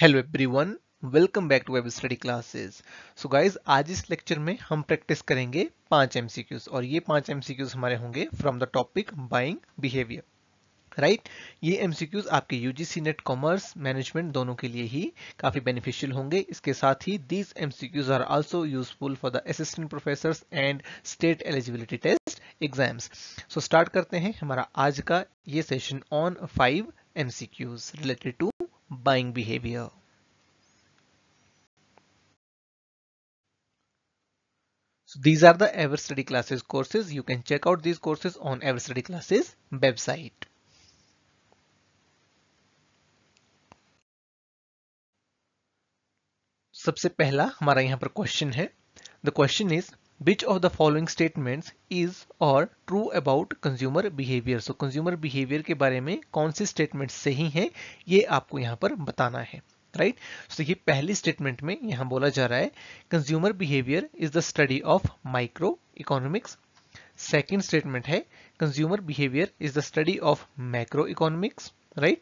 Hello everyone, welcome back to web study classes. So guys, आज इस lecture में हम प्रैक्टिस करेंगे 5 एमसीक्यूज और ये 5 एमसीक्यूज हमारे होंगे from the topic buying behaviour. Right, ये एमसीक्यूज आपके यूजीसी नेट कॉमर्स मैनेजमेंट दोनों के लिए ही काफी बेनिफिशियल होंगे। इसके साथ ही these MCQs are also useful for the assistant professors and state eligibility test exams. So start करते हैं हमारा आज का ये session on 5 MCQs related to buying behaviour. So these are the EverStudy Classes courses. You can check out these courses on EverStudy Classes website. सबसे पहला हमारा यहाँ पर क्वेश्चन है। The question is, which of the following statements is or true about consumer behavior? So consumer behavior के बारे में कौन सी स्टेटमेंट सही है, ये आपको यहाँ पर बताना है। राइट, देखिए पहली स्टेटमेंट में यहाँ बोला जा रहा है consumer behaviour is the study of micro economics. Second statement है consumer behaviour is the study of macro economics. Right,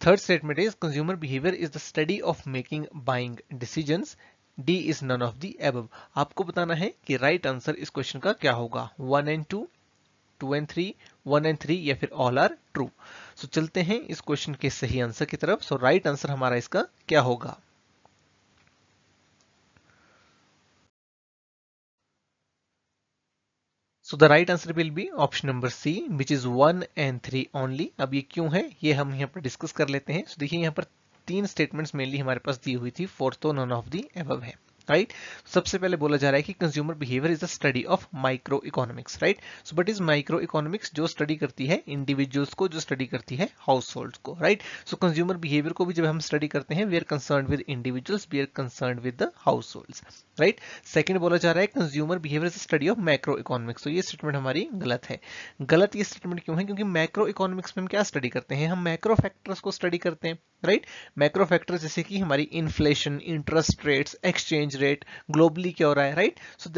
third statement is consumer behaviour is the study of making buying decisions. D is none of the above. आपको बताना है कि right answer इस question का क्या होगा, 1 and 2, 2 and 3, 1 and 3 या फिर ऑल आर ट्रू। सो चलते हैं इस क्वेश्चन के सही आंसर की तरफ। सो राइट आंसर हमारा इसका क्या होगा। So the right answer will be option number C, which is 1 and 3 only. अब ये क्यों है ये हम यहाँ पर डिस्कस कर लेते हैं। So देखिए यहाँ पर तीन स्टेटमेंट्स मेनली हमारे पास दी हुई थी, फोर्थ तो नॉन ऑफ दी एबव है। राइट, सबसे पहले बोला जा रहा है कि consumer behaviour is the study of micro economics. Right, so but is micro economics जो स्टडी करती है इंडिविजुअल्स को, जो स्टडी करती है हाउस होल्ड को। राइट, सो कंज्यूमर बिहेवियर को भी जब हम स्टडी करते हैं we are concern with individuals, we are concern with the households. Right, second बोला जा रहा है consumer behaviour is study of macro economics. तो ये स्टेटमेंट हमारी गलत है। गलत ये स्टेटमेंट क्यों है, क्योंकि मैक्रो इकोनॉमिक्स में हम क्या स्टडी करते हैं, हम मैक्रो फैक्टर्स को स्टडी करते हैं। राइट, मैक्रो फैक्टर्स जैसे कि हमारी inflation, interest rates, exchange rate, globally क्या हो रहा है। राइट, सो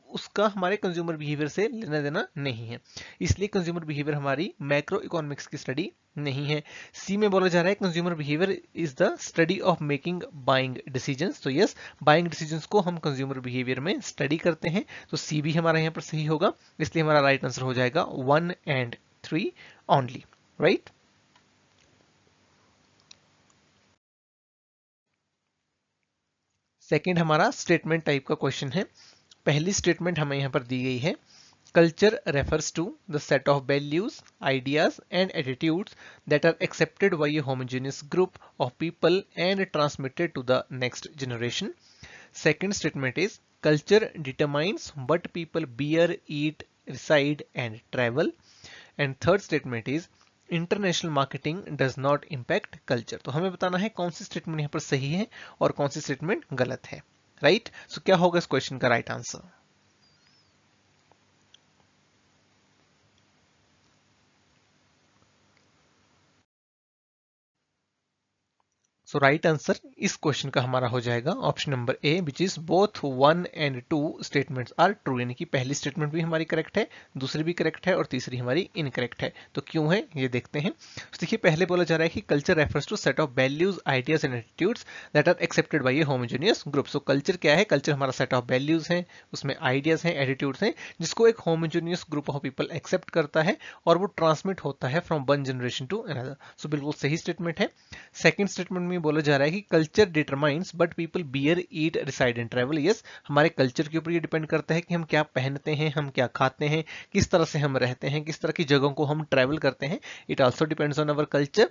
उसका हमारे कंज्यूमर बिहेवियर से लेना देना नहीं है, इसलिए कंज्यूमर बिहेवियर हमारी मैक्रो इकोनॉमिक्स की स्टडी नहीं है। सी में बोला जा रहा है consumer behaviour is the study of making buying decisions. तो यस, बाइंग डिसीजंस को हम कंज्यूमर बिहेवियर में स्टडी करते हैं। तो सी भी हमारा यहाँ पर सही होगा, इसलिए हमारा राइट आंसर हो जाएगा 1 एंड 3 ओनली। राइट, सेकेंड हमारा स्टेटमेंट टाइप का क्वेश्चन है। पहली स्टेटमेंट हमें यहाँ पर दी गई है, culture refers to the set of values, ideas and attitudes that are accepted by a homogeneous group of people and transmitted to the next generation. Second statement is culture determines what people bear, eat, reside and travel. And third statement is international marketing does not impact culture. तो हमें बताना है कौन सी statement यहाँ पर सही है और कौन सी स्टेटमेंट गलत है। राइट, सो क्या होगा इस क्वेश्चन का right answer. So right answer इस क्वेश्चन का हमारा हो जाएगा option number A, which is both 1 and 2 statements are true. यानी कि पहली स्टेटमेंट भी हमारी करेक्ट है, दूसरी भी करेक्ट है और तीसरी हमारी इनकरेक्ट है। तो क्यों है ये देखते हैं। तो देखिए पहले बोला जा रहा है कि culture refers to set of values, ideas and attitudes that are accepted by a homogeneous group. So culture क्या है, कल्चर हमारा सेट ऑफ वैल्यूज है, उसमें आइडियाज हैं, एटीट्यूड्स हैं, जिसको एक homogeneous group of people accept करता है और वो ट्रांसमिट होता है from one generation to another. So बिल्कुल सही स्टेटमेंट है। सेकंड स्टेटमेंट में बोला जा रहा है कि culture determines but people bear, eat, reside and travel. Yes, हमारे कल्चर के ऊपर ये डिपेंड करता है कि हम क्या पहनते हैं, हम क्या खाते हैं, किस तरह से हम रहते हैं, किस तरह की जगहों को हम ट्रैवल करते हैं। It also depends on our culture.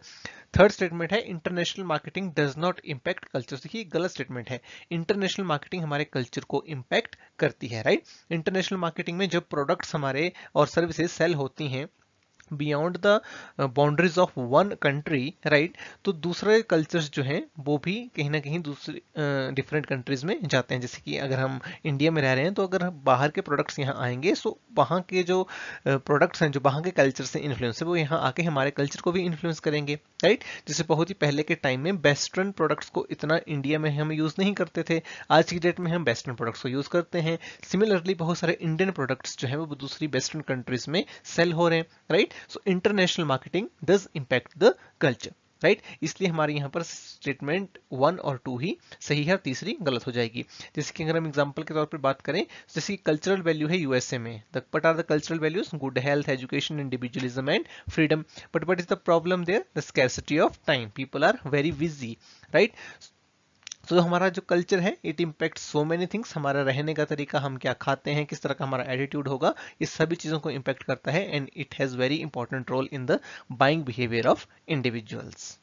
Third statement है international marketing does not impact culture. देखिए गलत स्टेटमेंट है, इंटरनेशनल मार्केटिंग हमारे कल्चर को इम्पैक्ट करती है। राइट, इंटरनेशनल मार्केटिंग में जब प्रोडक्ट्स हमारे और सर्विसेज सेल होती हैं beyond the boundaries of one country, right, तो दूसरे कल्चर्स जो हैं वो भी कहीं ना कहीं दूसरी डिफरेंट कंट्रीज में जाते हैं। जैसे कि अगर हम इंडिया में रह रहे हैं तो अगर बाहर के प्रोडक्ट्स यहाँ आएंगे तो वहाँ के जो प्रोडक्ट्स हैं, जो वहाँ के कल्चर से इन्फ्लुएंस है, वो यहाँ आके हमारे कल्चर को भी इन्फ्लुएंस करेंगे। राइट, जैसे बहुत ही पहले के टाइम में वेस्टर्न प्रोडक्ट्स को इतना इंडिया में हम यूज नहीं करते थे, आज की डेट में हम वेस्टर्न प्रोडक्ट्स को यूज करते हैं। सिमिलरली बहुत सारे इंडियन प्रोडक्ट्स जो है वो दूसरी वेस्टर्न कंट्रीज में सेल हो रहे हैं। Right, so international marketing does impact the culture. Right. इसलिए हमारे यहाँ पर स्टेटमेंट 1 और 2 ही सही है और तीसरी गलत हो जाएगी। जैसे कि अगर हम एग्जांपल के तौर पर बात करें, जैसे कि कल्चरल वैल्यू है यूएसए में, what are the cultural values? Good health, education, individualism and freedom. But what is the problem there? The scarcity of time, people are very busy, right. तो हमारा जो कल्चर है it impact so many things, हमारा रहने का तरीका, हम क्या खाते हैं, किस तरह का हमारा एटीट्यूड होगा, इस सभी चीजों को इम्पैक्ट करता है and it has very important role in the buying behaviour of individuals.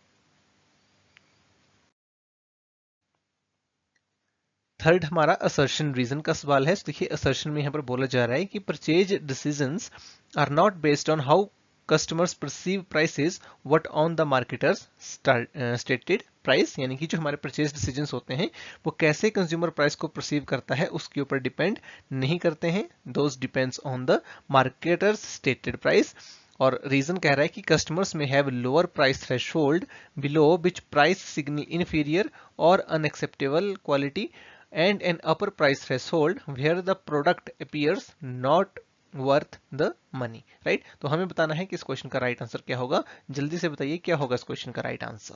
Third हमारा असर्शन रीजन का सवाल है। देखिए असर्शन में यहाँ पर बोला जा रहा है कि purchase decisions are not based on how customers perceive prices what on the marketers stated price, यानी कि जो हमारे परचेज डिसीजंस होते हैं वो कैसे कंज्यूमर प्राइस को परसीव करता है उसके ऊपर डिपेंड नहीं करते हैं, those depends on the marketers stated price. और रीजन कह रहा है कि customers may have lower price threshold below which price signal inferior और unacceptable quality and an upper price threshold where the product appears not worth the money, right। तो हमें बताना है कि इस क्वेश्चन का राइट आंसर क्या होगा। जल्दी से बताइए क्या होगा इस क्वेश्चन का right answer.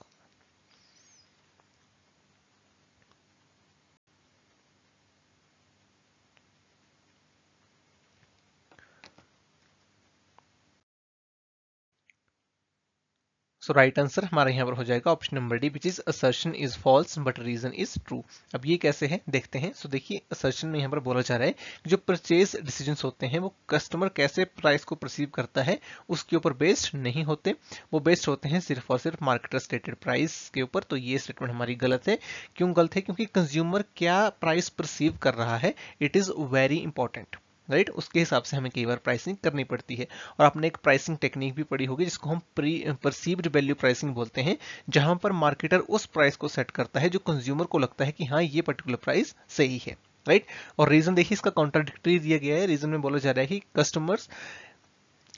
So right answer हमारा यहाँ पर हो जाएगा option number D, which is assertion is false but reason is true. अब ये कैसे है देखते हैं। सो देखिए असर्शन में यहाँ पर बोला जा रहा है कि जो परचेज डिसीजंस होते हैं वो कस्टमर कैसे प्राइस को परसीव करता है उसके ऊपर बेस्ड नहीं होते, वो बेस्ड होते हैं सिर्फ और सिर्फ मार्केटर स्टेटेड प्राइस के ऊपर। तो ये स्टेटमेंट हमारी गलत है। क्यों गलत है? क्योंकि कंज्यूमर क्या प्राइस परसीव कर रहा है it is very important, right. उसके हिसाब से हमें कई बार प्राइसिंग करनी पड़ती है। और आपने एक प्राइसिंग टेक्निक भी पढ़ी होगी जिसको हम परसीव्ड वैल्यू प्राइसिंग बोलते हैं, जहां पर मार्केटर उस प्राइस को सेट करता है जो कंज्यूमर को लगता है कि हाँ ये पर्टिकुलर प्राइस सही है, राइट। और रीजन देखिए इसका कॉन्ट्राडिक्टरी दिया गया है। रीजन में बोला जा रहा है कि customers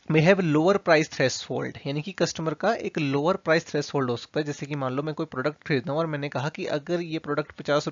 may have lower price threshold, यानी कि कस्टमर का एक लोअर प्राइस थ्रेशोल्ड हो सकता है। जैसे कि मान लो मैं कोई प्रोडक्ट खरीदता हूँ और मैंने कहा कि अगर ये प्रोडक्ट 50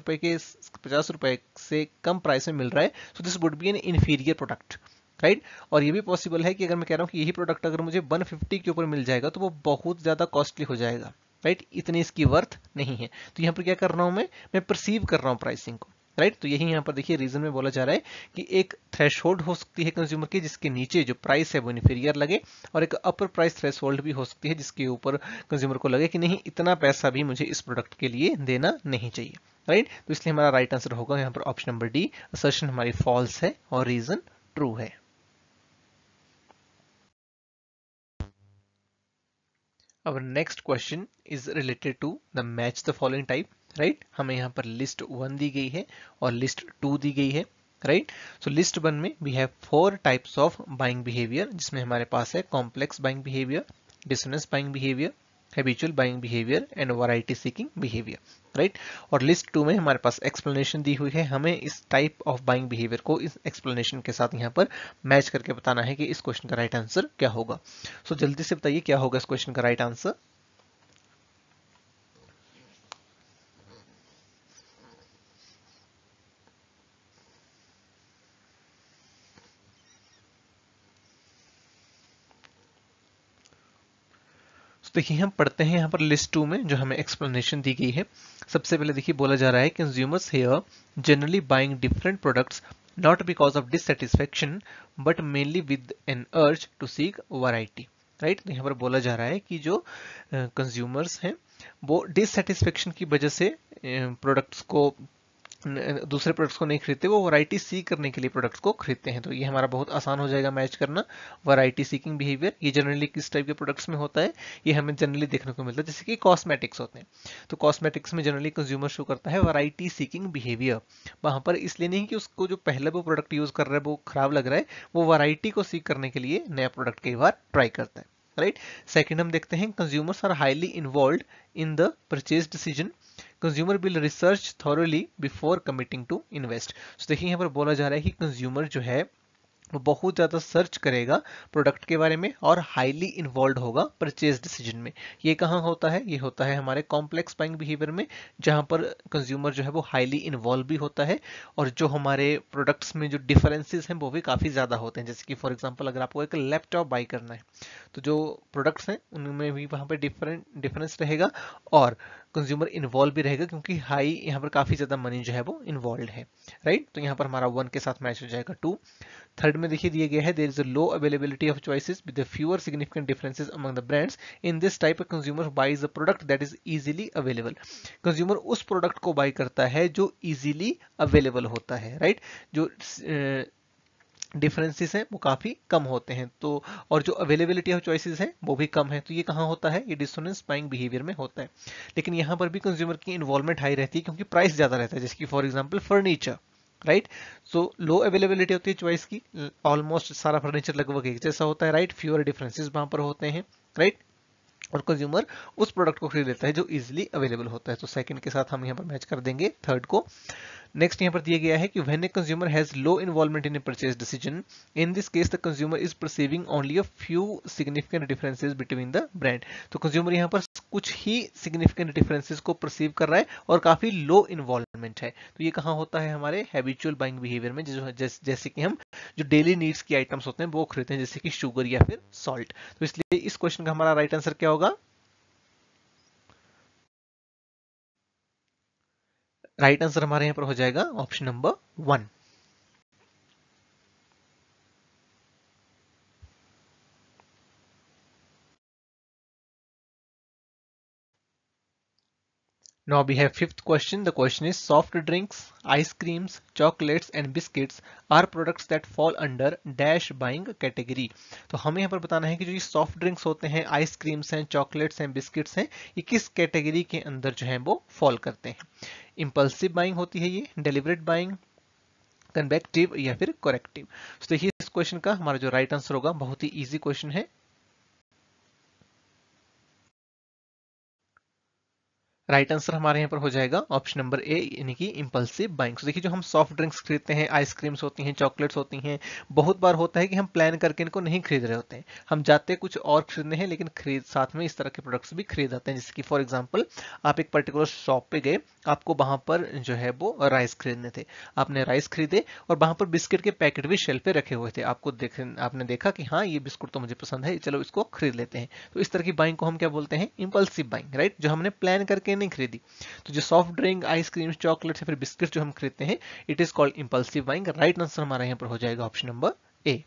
रुपए से कम प्राइस में मिल रहा है so this would be N inferior product, right. और ये भी पॉसिबल है कि अगर मैं कह रहा हूँ कि यही प्रोडक्ट अगर मुझे 150 के ऊपर मिल जाएगा तो वो बहुत ज्यादा कॉस्टली हो जाएगा, राइट। इतनी इसकी वर्थ नहीं है। तो यहाँ पर क्या कर रहा हूँ मैं परसीव कर रहा हूँ प्राइसिंग को, राइट। तो यही यहाँ पर देखिए रीजन में बोला जा रहा है कि एक थ्रेशोल्ड हो सकती है कंज्यूमर की जिसके नीचे जो प्राइस है वो इन्फीरियर लगे, और एक अपर प्राइस थ्रेशोल्ड भी हो सकती है जिसके ऊपर कंज्यूमर को लगे कि नहीं इतना पैसा भी मुझे इस प्रोडक्ट के लिए देना नहीं चाहिए, राइट। तो इसलिए हमारा राइट आंसर होगा यहाँ पर ऑप्शन नंबर डी, असर्शन हमारी फॉल्स है और रीजन ट्रू है। Our next question is related to the match the following type, right। हमें यहाँ पर लिस्ट 1 दी गई है और लिस्ट 2 दी गई है, राइट। सो लिस्ट 1 में we have 4 types of buying behavior, जिसमें हमारे पास है complex buying behavior, dishonest buying behavior, habitual buying behavior and variety seeking behavior, right. और लिस्ट 2 में हमारे पास एक्सप्लेनेशन दी हुई है। हमें इस टाइप ऑफ बाइंग बिहेवियर को इस एक्सप्लेनेशन के साथ यहाँ पर मैच करके बताना है कि इस क्वेश्चन का राइट आंसर क्या होगा। सो जल्दी से बताइए क्या होगा इस क्वेश्चन का राइट आंसर। देखिए हम पढ़ते हैं यहाँ पर लिस्ट 2 में जो हमें एक्सप्लेनेशन दी गई है। सबसे पहले देखिए बोला जा रहा है consumers here generally buying different products not because of dissatisfaction but mainly with an urge to seek variety, right. तो यहाँ पर बोला जा रहा है कि जो कंज्यूमर्स हैं वो डिससेटिस्फेक्शन की वजह से प्रोडक्ट्स को दूसरे प्रोडक्ट्स को नहीं खरीदते, वो वैरायटी सी करने के लिए प्रोडक्ट्स को खरीदते हैं। तो ये हमारा बहुत आसान हो जाएगा मैच करना। वैरायटी सीकिंग बिहेवियर ये जनरली किस टाइप के प्रोडक्ट्स में होता है? ये हमें जनरली देखने को मिलता है जैसे कि कॉस्मेटिक्स होते हैं। तो कॉस्मेटिक्स में जनरली कंज्यूमर शो करता है वैरायटी सीकिंग बिहेवियर। वहां पर इसलिए नहीं कि उसको जो पहले वो प्रोडक्ट यूज कर रहा है वो खराब लग रहा है, वो वैरायटी को सीक करने के लिए नया प्रोडक्ट कई बार ट्राई करता है, राइट। सेकेंड हम देखते हैं consumers are highly involve in the purchase decision, consumer will research thoroughly before committing to invest. देखिए यहाँ पर बोला जा रहा है कि कंज्यूमर जो है वो बहुत ज़्यादा सर्च करेगा प्रोडक्ट के बारे में और हाईली इन्वॉल्व होगा परचेज डिसीजन में। ये कहाँ होता है? ये होता है हमारे कॉम्प्लेक्स बाइंग बिहेवियर में, जहाँ पर कंज्यूमर जो है वो हाईली इन्वॉल्व भी होता है और जो हमारे प्रोडक्ट्स में जो डिफरेंसेस हैं वो भी काफ़ी ज़्यादा होते हैं। जैसे कि फॉर एग्जांपल अगर आपको एक लैपटॉप बाई करना है तो जो प्रोडक्ट्स हैं उनमें भी वहाँ पे डिफरेंस रहेगा और कंज्यूमर इन्वॉल्व भी रहेगा, क्योंकि हाई यहाँ पर काफ़ी ज़्यादा मनी जो है वो इन्वॉल्व है, राइट। तो यहाँ पर हमारा 1 के साथ मैच हो जाएगा 2। थर्ड में देखिए दिया गया है there is a low availability of choices with fewer significant differences among the brands. In this type a consumer buys a product that is easily available. Consumer उस प्रोडक्ट को बाई करता है जो इजीली अवेलेबल होता है, right. जो differences हैं वो काफी कम होते हैं, तो और जो अवेलेबिलिटी ऑफ चॉइसेस है वो भी कम है। तो ये कहाँ होता है? ये डिसोनेंस बाइंग बिहेवियर में होता है। लेकिन यहाँ पर भी कंज्यूमर की इन्वॉल्वमेंट हाई रहती है क्योंकि प्राइस ज्यादा रहता है। जैसे कि for example furniture, right. So low availability होती है चॉइस की, ऑलमोस्ट सारा फर्नीचर लगभग एक जैसा होता है, राइट। फ्यूअर डिफरेंसेस वहां पर होते हैं, राइट। और कंज्यूमर उस प्रोडक्ट को खरीद लेता है जो इजीली अवेलेबल होता है। तो सेकंड के साथ हम यहाँ पर मैच कर देंगे थर्ड को। नेक्स्ट यहाँ पर दिया गया है कि when a consumer has low involvement in A purchase decision, in this case the consumer is perceiving only a few significant differences between the brand. तो कंज्यूमर यहाँ पर कुछ ही सिग्निफिकेंट डिफरेंसेस को परसीव कर रहा है और काफी लो इन्वॉल्वमेंट है। तो ये कहाँ होता है? हमारे हैबिचुअल बाइंग बिहेवियर में, जैसे कि हम जो डेली नीड्स की आइटम्स होते हैं वो खरीदते हैं, जैसे कि शुगर या फिर सॉल्ट। तो इसलिए इस क्वेश्चन का हमारा राइट आंसर क्या होगा? राइट आंसर हमारे यहाँ पर हो जाएगा option number 1। Now we have fifth question. The question is soft drinks, ice creams, chocolates and biscuits are products that fall under dash buying category. तो हमें यहाँ पर बताना है कि जो ये सॉफ्ट ड्रिंक्स होते हैं, आइस क्रीम्स हैं, चॉकलेट्स हैं, बिस्किट्स हैं, ये किस कैटेगरी के अंदर जो है वो फॉल करते हैं। इम्पल्सिव बाइंग होती है ये, डेलिबरेट बाइंग, कन्वेक्टिव या फिर करेक्टिव। तो देखिए इस क्वेश्चन का हमारा जो राइट आंसर होगा, बहुत ही इजी क्वेश्चन है। राइट आंसर हमारे यहाँ पर हो जाएगा ऑप्शन नंबर ए, यानी कि इंपल्सिव बाइंग। देखिए जो हम सॉफ्ट ड्रिंक्स खरीदते हैं, आइसक्रीम्स होती हैं, चॉकलेट्स होती हैं, बहुत बार होता है कि हम प्लान करके इनको नहीं खरीद रहे होते हैं, हम जाते हैं कुछ और खरीदने हैं लेकिन खरीद साथ में इस तरह के प्रोडक्ट्स भी खरीद आते हैं। जैसे कि फॉर एग्जाम्पल आप एक पर्टिकुलर शॉप पे गए, आपको वहां पर जो है वो राइस खरीदने थे, आपने राइस खरीदे और वहां पर बिस्किट के पैकेट भी शेल्फ पे रखे हुए थे। आपने देखा कि हाँ ये बिस्कुट तो मुझे पसंद है, चलो इसको खरीद लेते हैं। तो इस तरह की बाइंग को हम क्या बोलते हैं? Impulsive buying, right. जो हमने प्लान करके नहीं खरीदी। तो जो सॉफ्ट ड्रिंक, आइसक्रीम, चॉकलेट या फिर बिस्किट जो हम खरीदते हैं, it is called impulsive buying. Right answer हमारा यहाँ पर हो जाएगा option number A.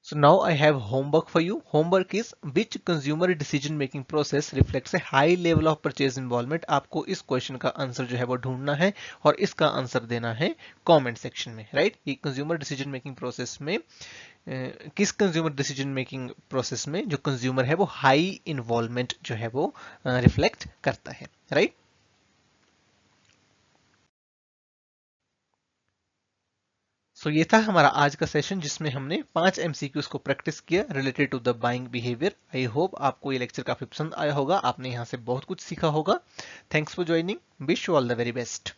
So now I have homework for you. Homework is which consumer decision making process reflects a high level of purchase involvement. आपको इस question का answer जो है वो ढूंढना है और इसका आंसर देना है कमेंट सेक्शन में, राइट। ये कंज्यूमर डिसीजन मेकिंग प्रोसेस में किस कंज्यूमर डिसीजन मेकिंग प्रोसेस में जो कंज्यूमर है वो हाई इन्वॉल्वमेंट जो है वो रिफ्लेक्ट करता है, राइट। सो ये था हमारा आज का सेशन जिसमें हमने 5 एमसीक्यूज को प्रैक्टिस किया related to the buying behaviour. I hope आपको ये लेक्चर काफी पसंद आया होगा, आपने यहाँ से बहुत कुछ सीखा होगा। Thanks for joining, wish you all the very best.